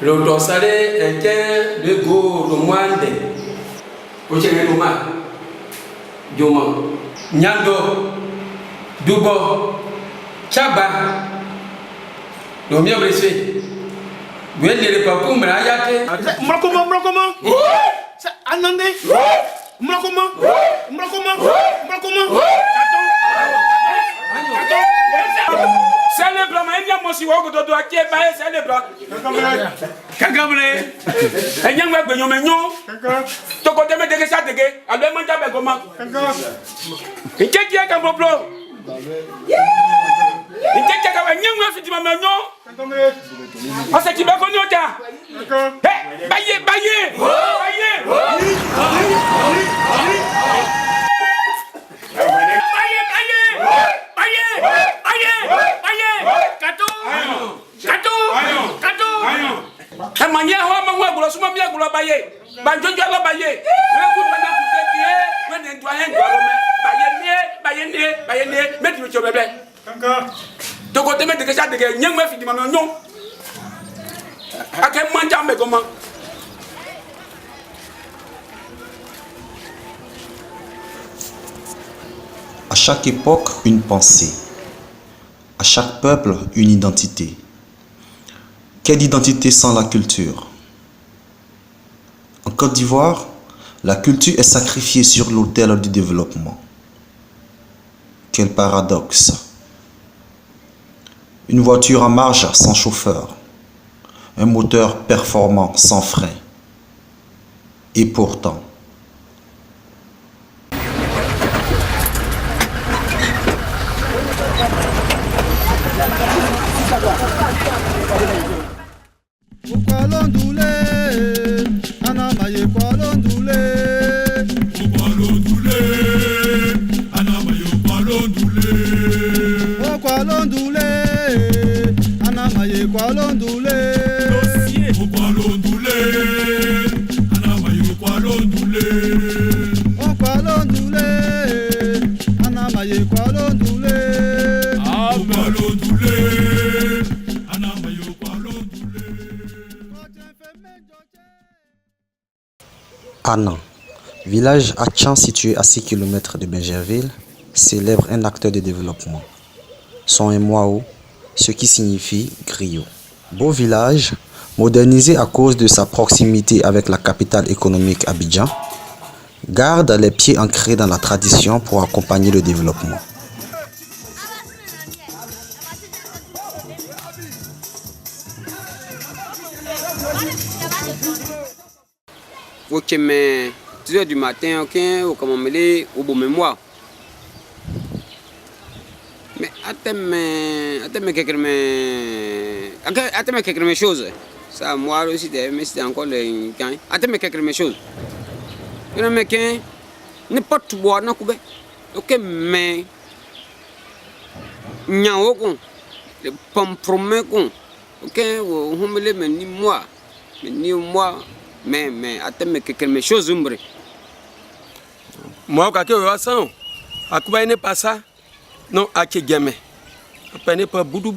Le dossaré était le go de Mwande. Oche Toma. Joma. Nyando. Dubo. Chaba. Le mien blessé. Vous êtes les papous, mais ayate. Mrakoma. Anande. Mrakoma. Célèbre, mais il y a mon siwa que tu dois qui est baillé, célèbre. Kagamre. Et n'y a pas de yon. Tu côté me dégué ça dégué. Alors, moi, j'avais comment. Et qui est comme un plan? Et qui est comme un yon, si tu m'as non? Parce que tu m'as connu au tas. Baillé. À chaque époque, une pensée. À chaque peuple, une identité. Quelle identité sans la culture? En Côte d'Ivoire, la culture est sacrifiée sur l'autel du développement. Quel paradoxe! Une voiture en marche sans chauffeur, un moteur performant sans frein. Et pourtant, Anan, village Hatchan situé à 6 km de Bingerville, célèbre un acteur de développement. Son Mwao, ce qui signifie griot. Beau village, modernisé à cause de sa proximité avec la capitale économique Abidjan, garde les pieds ancrés dans la tradition pour accompagner le développement. Ok, mais 2h du matin, ok, au camomélé, au beau mémoire. Mais attends-moi quelque chose. Ça, moi aussi, mais c'était encore le gain. Attends-moi quelque chose. Mais n'importe quoi, non, ok, mais nyao kon, le pomprome kon, ok, on me le ni moi, mais attends-moi quelque chose, umbre. Moi, quand je suis à quoi n'est pas ça? Non, à qui gamin. Après, n'est pas boudou.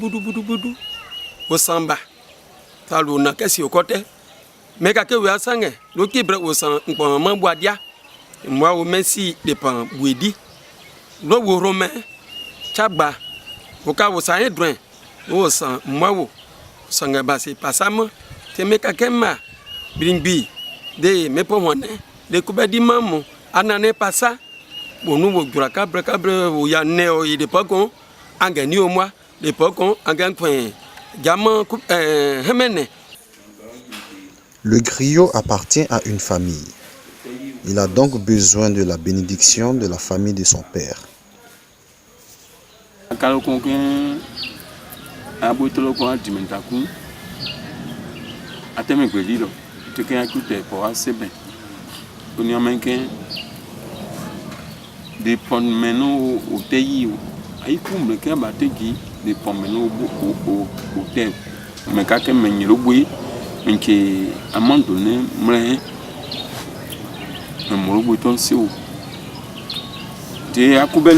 Au samba. Ça l'on qu'est-ce au côté. Mais quand je suis à le qui brûle au sang, on m'en boit dia. Moi, au Messi, les pans bouidi. Le romain, chaba. Au cas où ça est droit. Au sang, moi, au sang c'est pas ça, moi. C'est mes kakema. Bringbi. Des mes pommes, les coupes d'imam. Anané pas ça. Bon, nous, au cabre, où il y a néo, il est pas con. En gagné au mois, les pas con, en gagne point. Gamin, Le griot appartient à une famille. Il a donc besoin de la bénédiction de la famille de son père. Des pommes au pays, il faut que je des pommes au thé. Mais quand je me suis dit, à un moment donné, je me suis dit, tu as coupé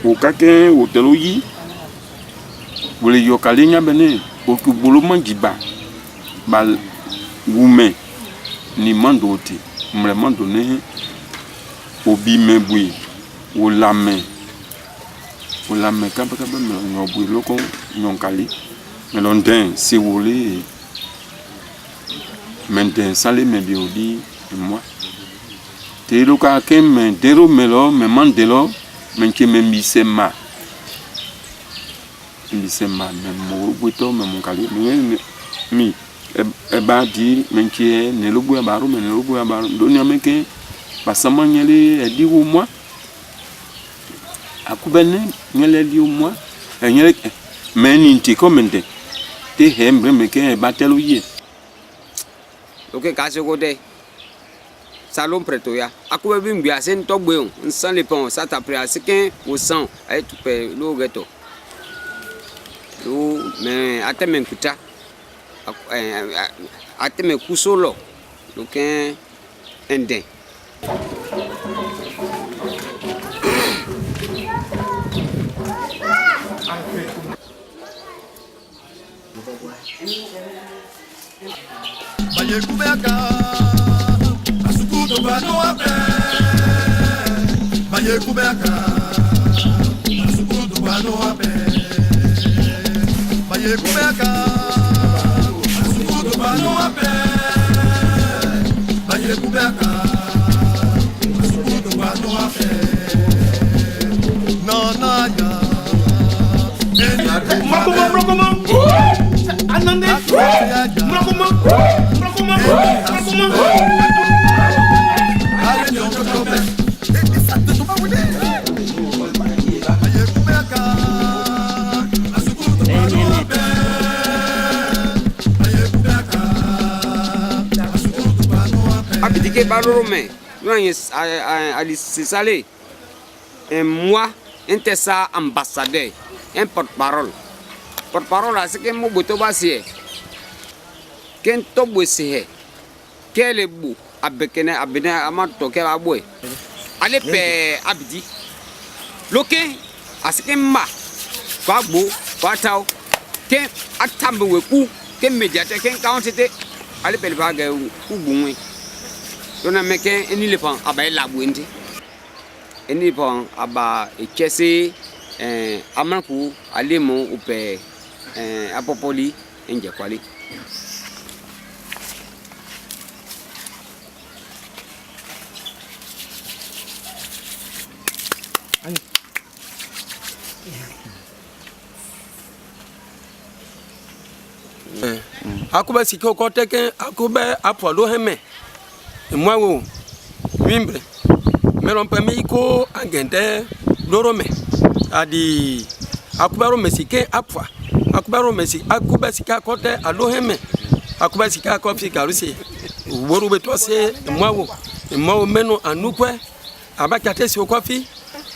au caquin, au teloyi, vous les yokalina bene, au boulot mangiba, women ni mandote vraiment donné obi mebui o lame kaba me ngobui loko nyonkali me londin si wolé maintenant salé me biodi moi te loka ke me dero melo me mandelo men ke me misema me mo buto me monkali mi e ba di men ke ne lobu abaru me ne lobu abaru doni ameke pasama nyele e di wo moi akubene nyele di wo moi e nyele men inti komende te hembre me ke batelu ye ok kasi ko de salon pretoya akube bi mbia sen to gbe on nsan le pon sa ta pre asikin wo san ay tupe lo geto lo me ateme nkuta ateme kusolo lo ken ende Baye kubeka asukuto bano ape Baye kubeka asukuto bano ape Baye kubeka asukuto bano ape Baye kubeka asukuto bano ape Nana ya Mrakoma Anande Mrakoma abidike baloro me yoanye ali sisale et moi intessa ambassadeur un porte-parole à ce que mo boto basie ken to bwese kele bu abekene abene amato ke abwe ale pe abidi loke asike ma fagbo fatao ke atambe weku ke mediate ken countete ale pe baga ku bunwe dona meke eni le pan aba la buende eni pan aba ekese amanku alemo upe apopoli enje kwali akuba sikio kote ke akuba apolo heme moi wo wimbre melon pami ko agente lorome adi akubaro mesike apwa akubaro mesike akuba sika kote alo heme akuba sika kofi karusi woru betose moi wo meno anukwe abakate si kofi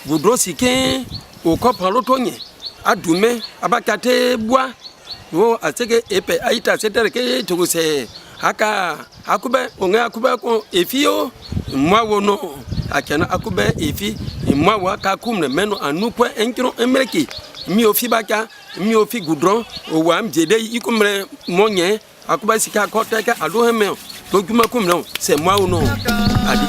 budro sike o kopalo tonye adume abakate bua wo atege epe aita setere ke togose aka akube onga akube ko efio moi wo no akena akube efi moi wa ka kumne meno anukwe enkiro emereki mi ofi baka mi ofi gudron o wa mjede ikumre monye akuba sika koteka alo heme to juma kumne c'est moi ou non adi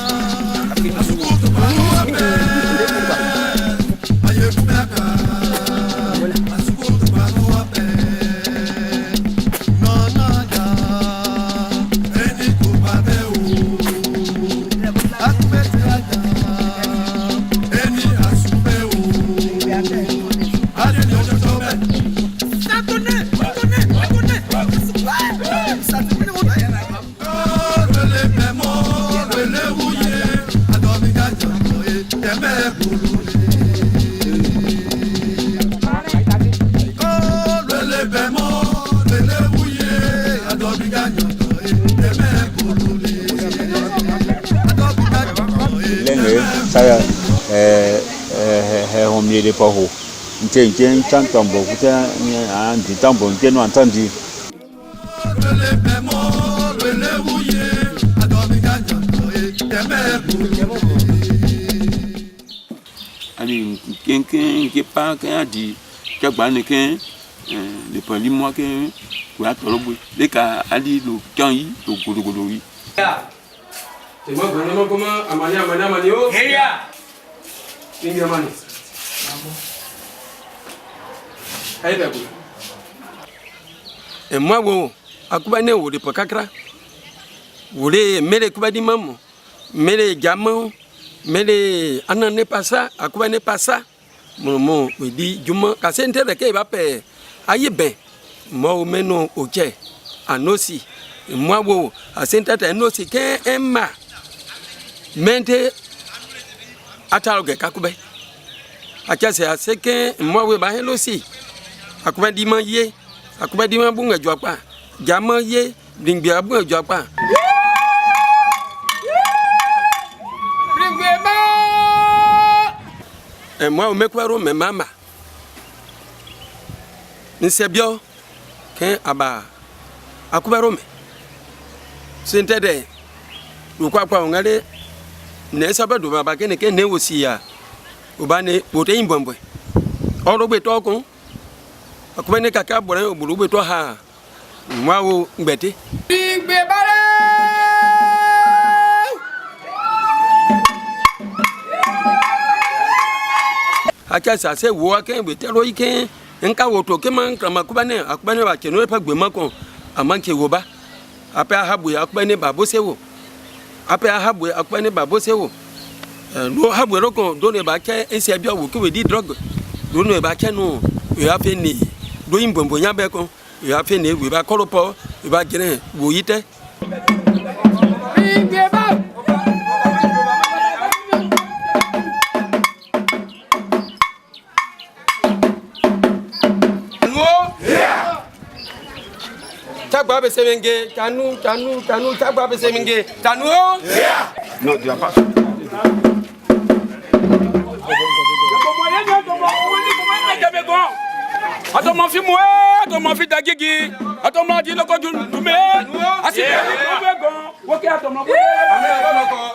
saya homie de paho nchen chantambo kuta andi tambo nkeno antandi ali ken ke pa kan adi kagba ni ken le pali moi ken wa tolo bu le ka ali lo kan yi lo godogodo yi te mo gona mo koma amani o heya ingi amani ai ba bu e mo wo akuba ne wo de pakakra wo le mere kuba di mamo mere jamo mere anane pasa akuba ne pasa mo we di juma ka sente de ke ba pe ayi ben mo meno oje anosi mo wo asenta ta anosi ke emma mente ataloge kakube achase aseke mo we ba helosi akuba di man ye akuba di man bunga jwapa jama ye dingbi bunga jwapa dingbi ma e mo me kwaro me mama nsebio ke aba akubaro me sentede ukwa kwa ngale ne sabado baba ke ne wosi ya ubane bote imbombo orogbe to kun akubane kaka bore oburugbe to ha nwawo ngbete igbe bare akasa se wo ake betero ike nka woto ke man krama akubane ba cheno pa gbema kon amanke wo ba ape ahabu ya akubane babo sewo ape ahabu akubane babo sewo no habu roko do ne ba ke esi abi owo ke we di drug do ne ba ke no we afi ni do imbombo nya be kon we afi ni we ba koropo we ba gire wo yite Chagba be semenge tanu chagba be semenge tanu Non, tu vas pas. Ato mo fi mo ato mo fi dagigi ato mo di loko dume asi be gon wo ke ato mo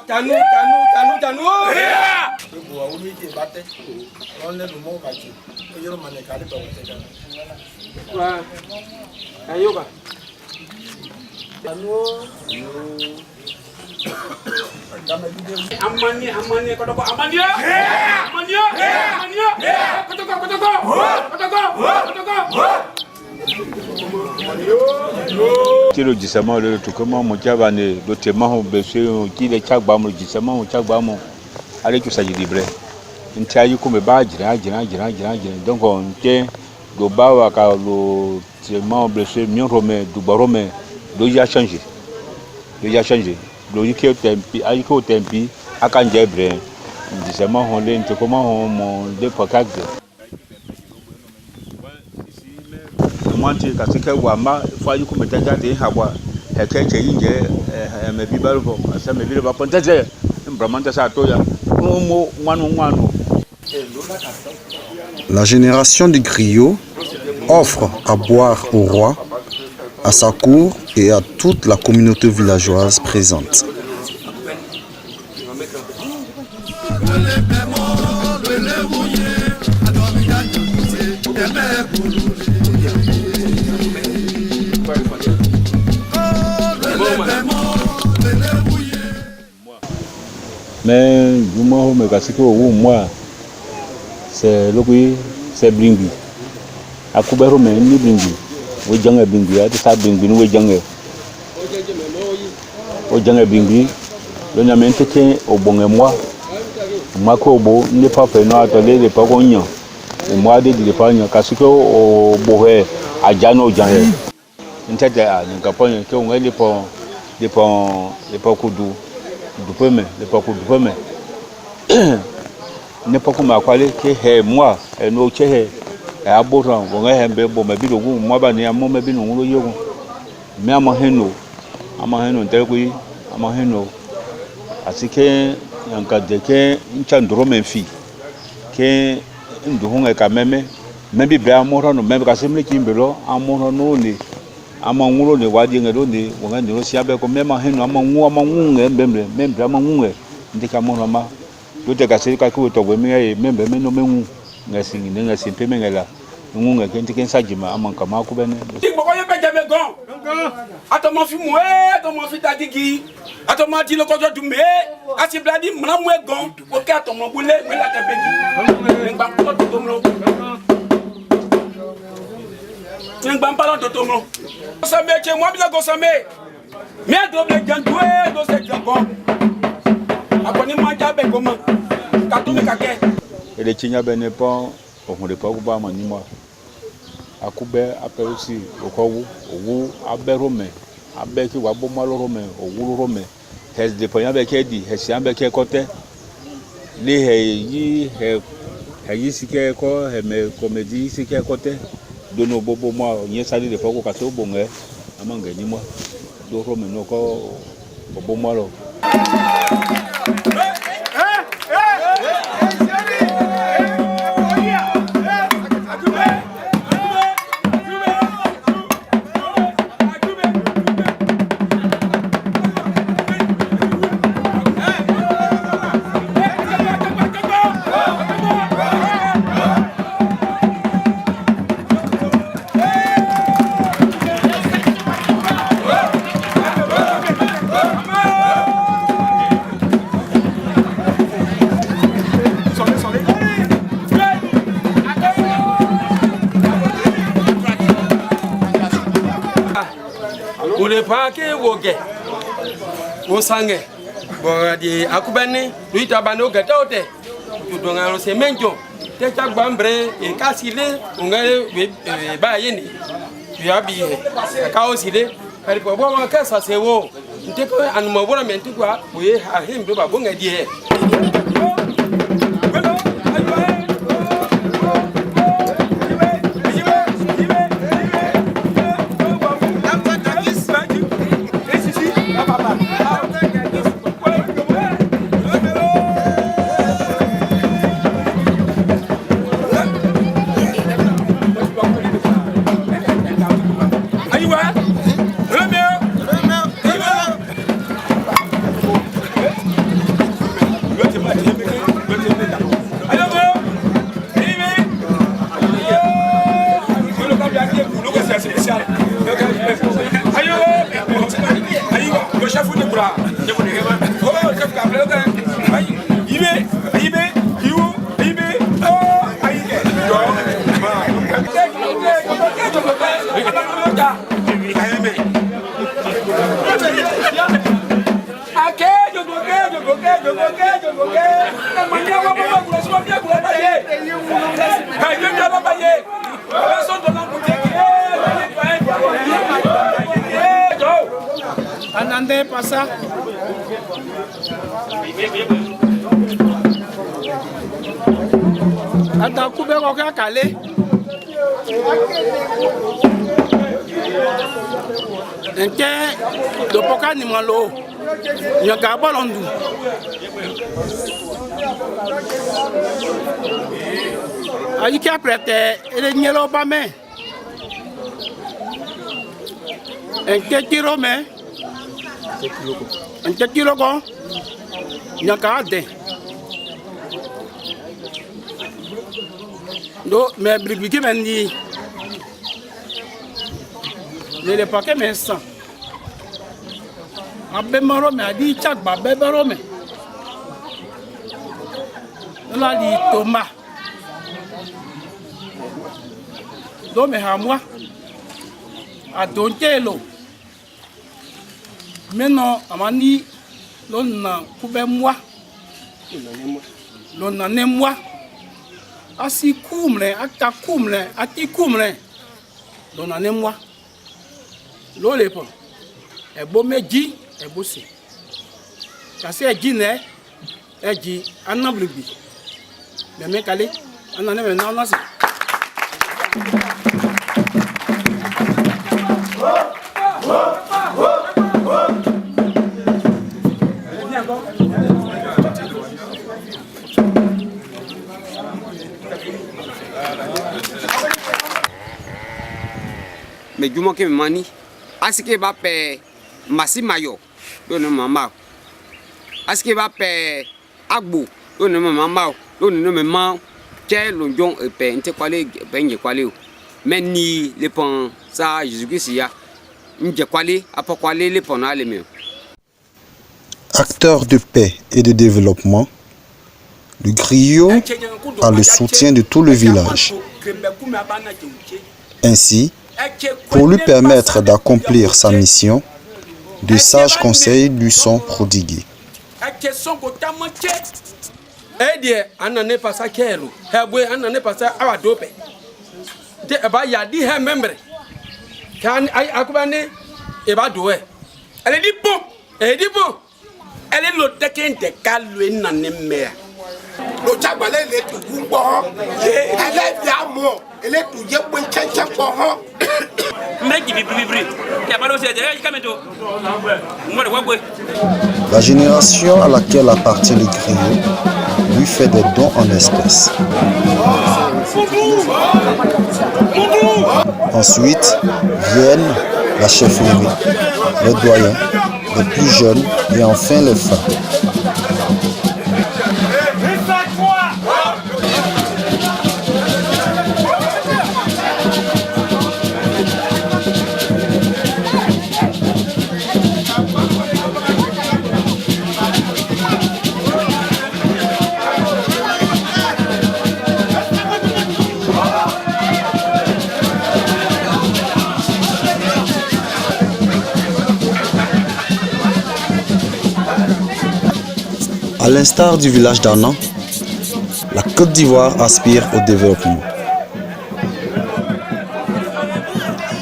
tanu Wa umi ke bate. On le mo ba ti. O yoro mane ka le ba wote ka. wa ayoba amani kotoko amani kotoko Tiro jisama le to comment mon chavane do tema ho beso ki le chagba mo jisama ho chagba mo ale to saji libre nti ayi ko me ba jira donc on tient do ba wa ka lo tema ho beso mi rome du barome do ya changer do yike tempi ayi ko tempi aka nje bre jisama ho le nti ko ma ho mo de pokagde monti katika wama faji kumetaja de habwa hekeche inje me bibalbo asa me bilba pontaje mbramanta sa toya mo ngwanu. La génération des griots offre à boire au roi, à sa cour et à toute la communauté villageoise présente. Mais moi me kasiko ou moi c'est logi c'est bringi akubero me ni bringi wo janga bringi ya ta bringi no wo janga bringi lo nya mente ke obonge moi mako bo ni papa no atole le pa gonyo e moi de pa nya kasiko o bohe ajano janga ntete a nka ponyo ke ngeli po kudu dupeme le pa kudu dupeme ne pa kuma kwale ke he moi e no che he e aboran wo he be bo me bi do gu mo ba ni amo me bi no wo yogun me ama heno ntere ku ama heno asike yanka de ke ncha ndoro me fi ke ndu hunga ka meme bi bra amoro no me ka semle ki mbelo amoro no ni ama ngulo ni wadi ngelo ni wo nga ndiro sia be ko me ma heno ama ngue mbembre membra ama ngue ndika mono ma dote ka se ka ku to gwe me membe me no mengu ngasi ngine ngasi peme ngela ngunga kenti ken sajima amanka makubene ti boko ye benjamin gon atomo fi mo atomo fi tadigi atomo ti lokojo dume asi bladi mnamu gon o ke atomo bule me la tebegi ngba ko to tomlo ngba palo to tomlo samé che mo bila go samé me do be jandwe do se jangon akoni ma jabe go ma ka to me ka ke ele chinya bene pon ohunde pa kuba manimo akube aperusi okowu owu aberome abeki wa bomalo owu rome hes de ponya be ke di hes yan be ke kote le he yi sike ko he me comedy sike kote dono bobo mo yen sali de foko ka so bonge amange ni mo do rome no ko bobo malo Pake woge wo sange bo di akubani luita bano gatote to dongalo semenjo te chagba mbre e kasile ngale ba yeni ya bi ka osile kali bo bo ka sa sewo nteko anuma bona menti kwa boye ha himbe ba bonga di he Anande pasa. Ata kube ko ka kale. Nke do poka ni malo. Nyoka bolondu. Ayi ki aprete ele nyelo ba me. Nke tiro me. Nke tiro ko. Nyoka ade. Do me brigiki mendi. Le paquet mais ça. Abbe maro me adi chagba bebero me. La di toma. Do me hamwa. Adontelo. Meno amani lona kube moi. Lona ne moi. Asi kumle, ata kumle, ati kumle. Lona ne moi. Lo le pon e bo meji e bo se kasi e ji ne e ji anablubi me kale anane me na na se me jumo ke mani asike ba pe masimayo do no mama asike ba pe agbo do no mama do no me ma che lonjon e pe nte kwale pe nje kwale o mais ni les pont ça Jésus-Christ ya m'je kwale apo kwale les pont na les mieux. Acteur de paix et de développement, le griot a le soutien de tout le village. Ainsi, pour lui permettre d'accomplir sa mission, de sages conseils lui sont prodigués. Elle est l'autre qui est calée dans les mers. Le Tchagbalé est tout bon. Elle est bien mort. Elle est tout bien pour tchan bon. La génération à laquelle appartient le griot lui fait des dons en espèces. Ensuite viennent la chefferie, les doyens, les plus jeunes et enfin les femmes. À l'instar du village d'Annan, la Côte d'Ivoire aspire au développement.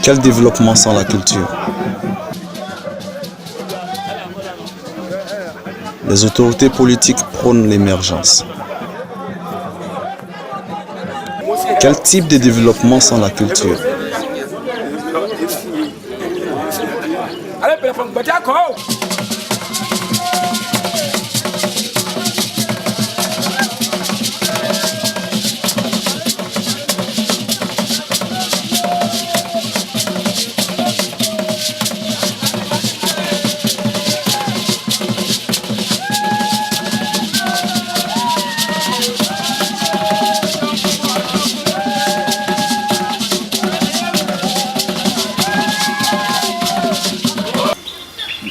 Quel développement sans la culture? Les autorités politiques prônent l'émergence. Quel type de développement sans la culture?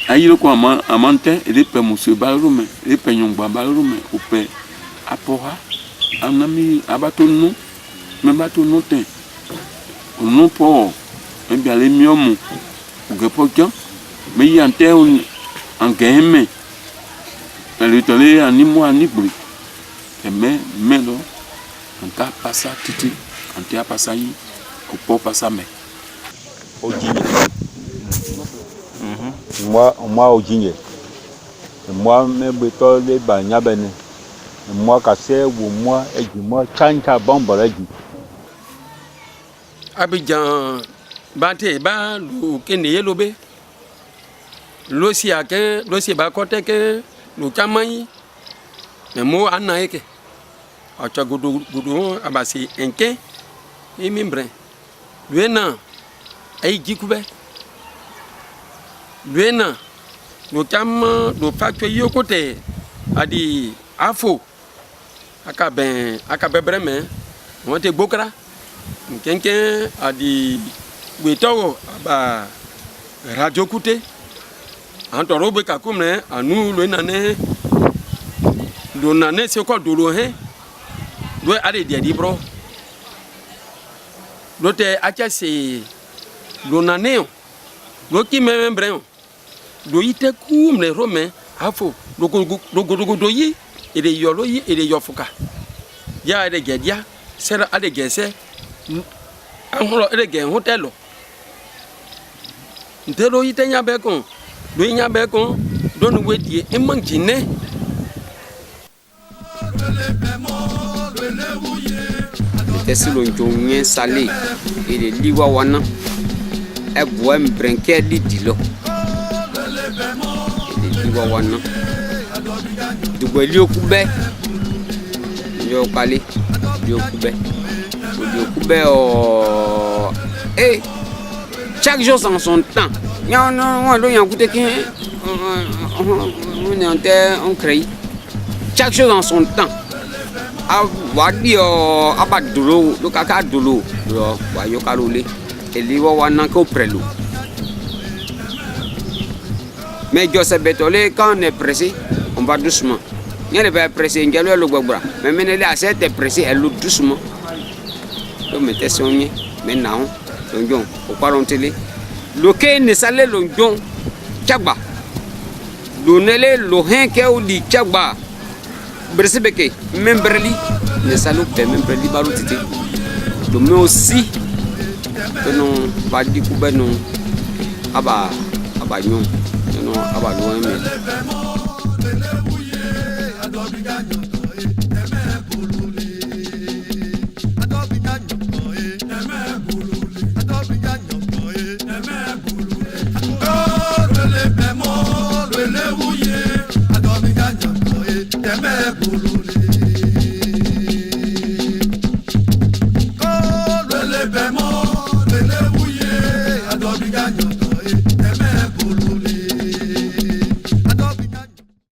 Aïe quoi amante et pe monsieur balume et pe nyongba balume ou pe apora anami abatonu me batonu ten non po e bien les miomu ou que pokian mais y ante en game le tole animo anibri et mais lo en ta passa titi en ta passa yi ko po passa me moi au dîner moi même toi les bagna bene moi cassé ou moi et moi chancha bombe là du Abidjan bate ba lu kene yelobe lo si ake lo si ba kote ke lu chamai me mo anaike acha gudu abasi enke e mimbre luena ay jikube luena lo chama lo facto yokote adi afo akabe breme wonte bokra kenken adi wetowo ba radio kute antoro be kakumne anu luena ne do nane se ko do lo he do ade di bro do te acha se do nane do ki membre do ite kumne rome afo do yi ede yolo yi ede yofuka ya ede gedia sera ade gese anholo ede gen hotelo ntero ite nya be kon do nya be kon do no wedie emangine tesilo njonye salé et les liwa wana e boem brenke di dilo et liwa wana du gweli okube yo kale yo okube o chaque jour en son temps non lo yan coûter que on crée chaque chose en son temps. Wadi abadolo lo kaka dolo lo wa yo kalule eli wa nan ko prelo mais Joseph Betolé quand on est pressé on va doucement il ne va pas pressé ngelo lo gbagba mais menele a cette pressé elle doucement lo mete sonye maintenant lonjon o paron télé lo ke ne sale lonjon chagba lo nele lo hen ke o di chagba bresebeke membreli ne salo pe membreli balu titi lo me aussi que non pas di ku benon aba nyon non aba lo men